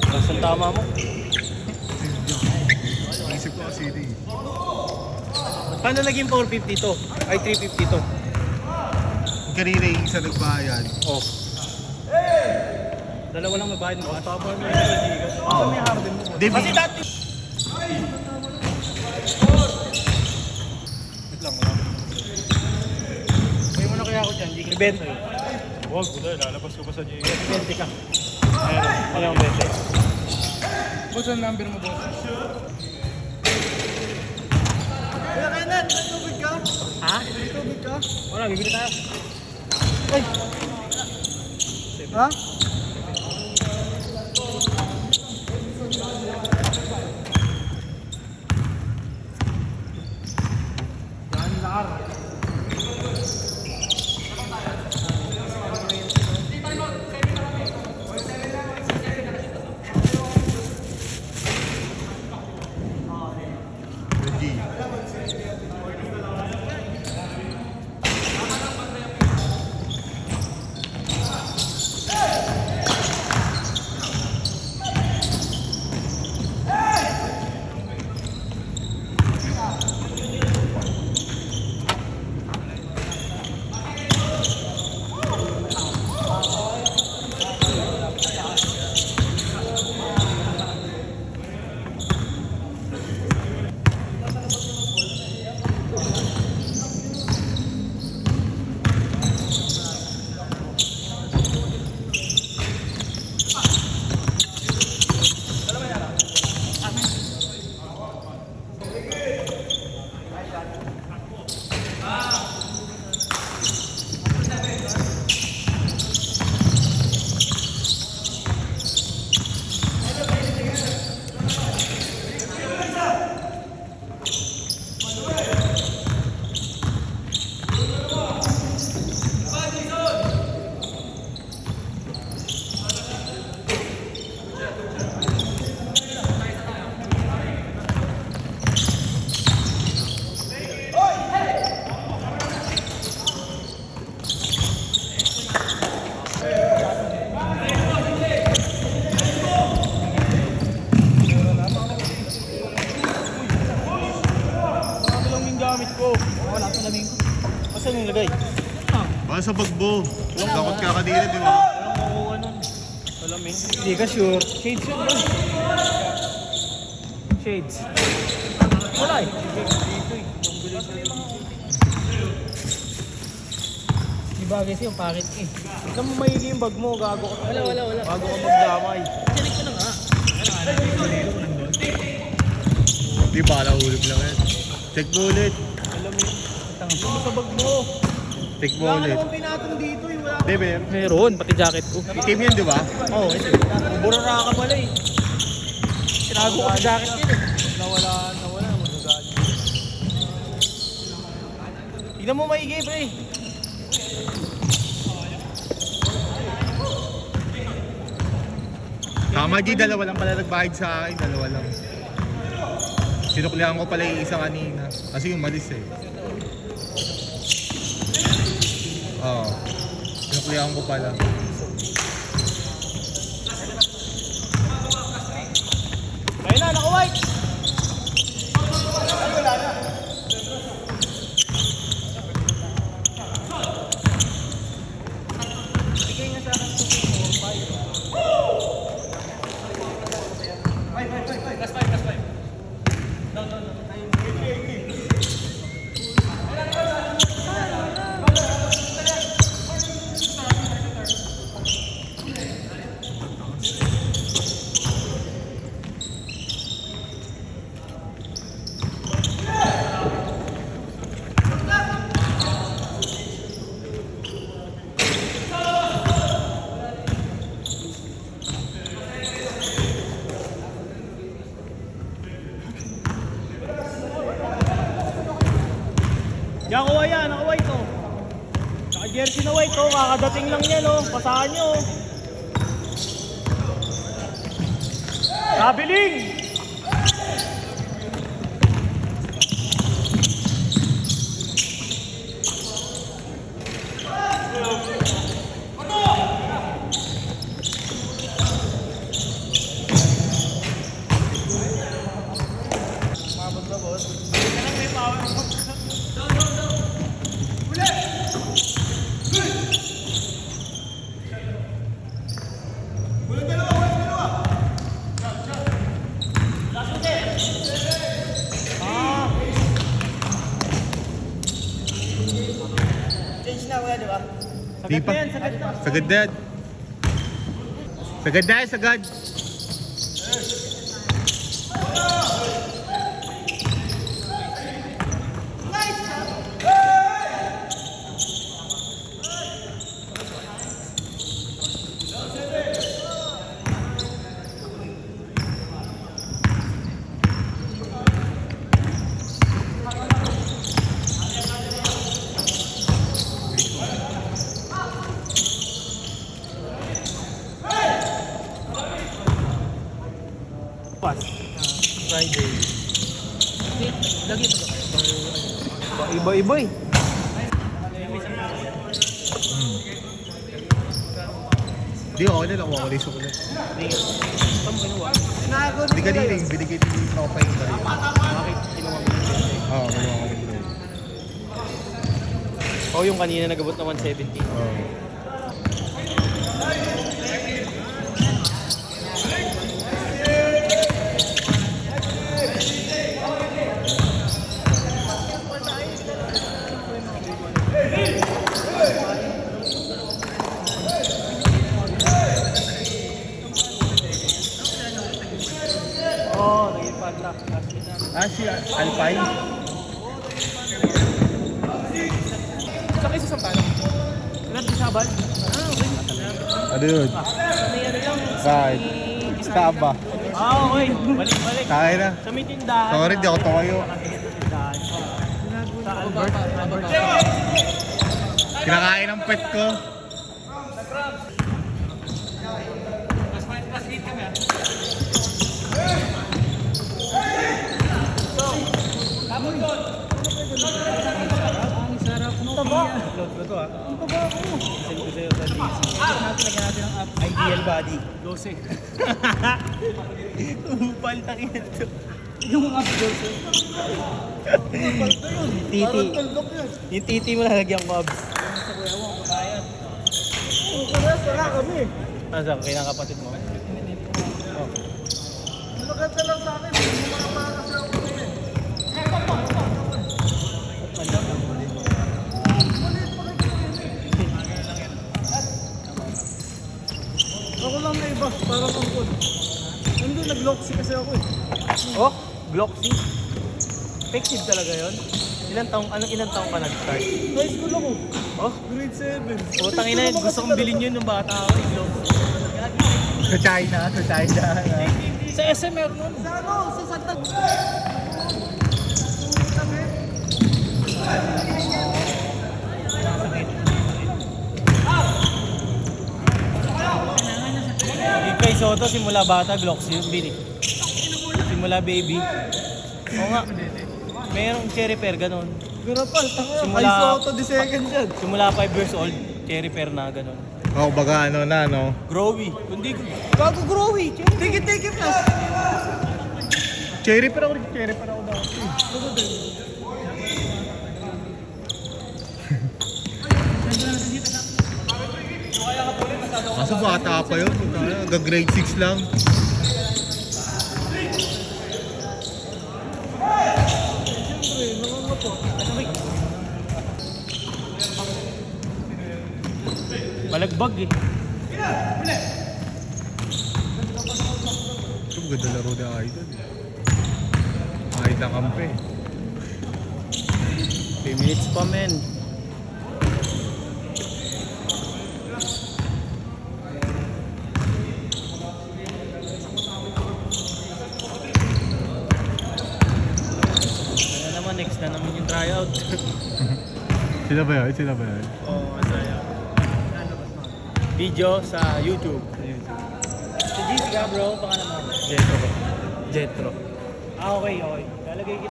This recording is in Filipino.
Saan tama mo? Isip ko kasi ito eh. Paano naging 450 to? Ay, 350 to? Kanina yung isa nagbayad. Oh. Dalawa lang mabayad mo. Tapos mo yung nagdigas. Asa may harden mo? Kasi dati... Wait lang, wala. Pwede mo na kaya ako dyan. Hindi ka 20. Huwag, wala. Lalabas ko pa sa Gcash. 20 ka. Ayun, 20. Boss, ang number mo, boss? Kaya Kenneth, may tubig ka? Ha? May tubig ka? Wala, bibili tayo. Ay! Ha? Yan lang. Saan yung lagay? Baka sa bagbo. Dakot ka kanina, di ba? Walang makuha nun. Alaming. Hindi ka sure. Shades yun ba? Shades. Wala eh. Dito eh. Di bagay sa'yo, pakit eh. Tignan mo maigi yung bag mo, gago ka. Wala. Bago ka magdamay. Chinik ko na nga. Di ba, nahulog lang yan. Check mo ulit. Alam mo yun. Tanga mo sa bag mo. Check mo Wala ka ulit. namang pinatong dito eh. Wala Di ba? meron, pati jacket ko. Itim yan, di ba? Oo, ito. Burara ka pala eh. Tinago ko sa jacket yun eh. Nawala. Magagalit. Tignan mo maigi, pre. Tama, G, dalawa lang pala nagbayad sa akin. Dalawa lang. Sinuklihan ko pala yung isa kanina. Kasi umalis eh. Oo. Sinuklihan ko pala. Ayun na, naka-white. Bigay nga sa akin 2, 4, 5. Last 5. No. Yan, naka-white to. Naka-jersey na white to, kakadating lang yan oh. Pasahan nyo. Kabiling! Di pa. Sagad na yan. Sagad na yan, sagad. Friday. Lagi pa to. Iba-iba eh. Di ako na lang, ako na yung ulit. Saan mo kinuha? Hindi ka niling, binigay din yung kapay yung balik. Bakit kinuha mo yung 20? Oo, kinuha ko din. Oh, yung kanina nagabot na 170. Oo. Oh, naging padlock. Si Alpine. Saan kayo sa Sampalo? Ilan di sabal? Okay. Ano yun? May ano lang. Bakit? Kaba. Okay. Balik. Kaya na. Sa may tindahan. Sorry, di ako tumayo. Sa Albert. Kinakain ng pet ko. Upload ko to ah. Send ko sa'yo sa DC. Lagyan natin ang app. Ideal body. 12. Upal tangin ito. Yung app 12. Titi. Yung titi mo lalagyan ko abs. Sa kuya mo, kakayan. Sara kami. Asa, kinakapatid mo? Oh. Maganda lang sa akin. Hindi mo makapakas lang ako eh. Ako lang na iba, parang angkod. Nandun, nag-loxy kasi ako eh. Oh, Gloxy? Effective talaga yon. Ilang taong ka nag-start? High school ako. Oh? Grade 7. Oh, tangina, gusto kong bilhin yun nung bata ako. Gloxy. Sa China. Sa SMR nun. Sa ano? Sa Santa... Kay Soto, simula bata, Gloxy yung bili. Simula baby. Oo nga. Mayroong cherry pear, ganun. Garapal, simula... Kay Soto, di second yan. Simula 5 years old, cherry pear na, ganun. Oo, baga ano na, no? Growy. Kundi, bago growy. Tiki plus. Cherry pa ako dati. Kaso bata pa yun, grade 6 lang. Malagbag eh. Ito maganda laro na Idol. Kahit lang kampe. 3 minutes pa men. Ano naman, next na naman yung tryout. Sila ba yun? Oo, tryout. Video sa YouTube. Sa GC ka bro, pangalan mo? Jetro. Okay. Lalagay kita.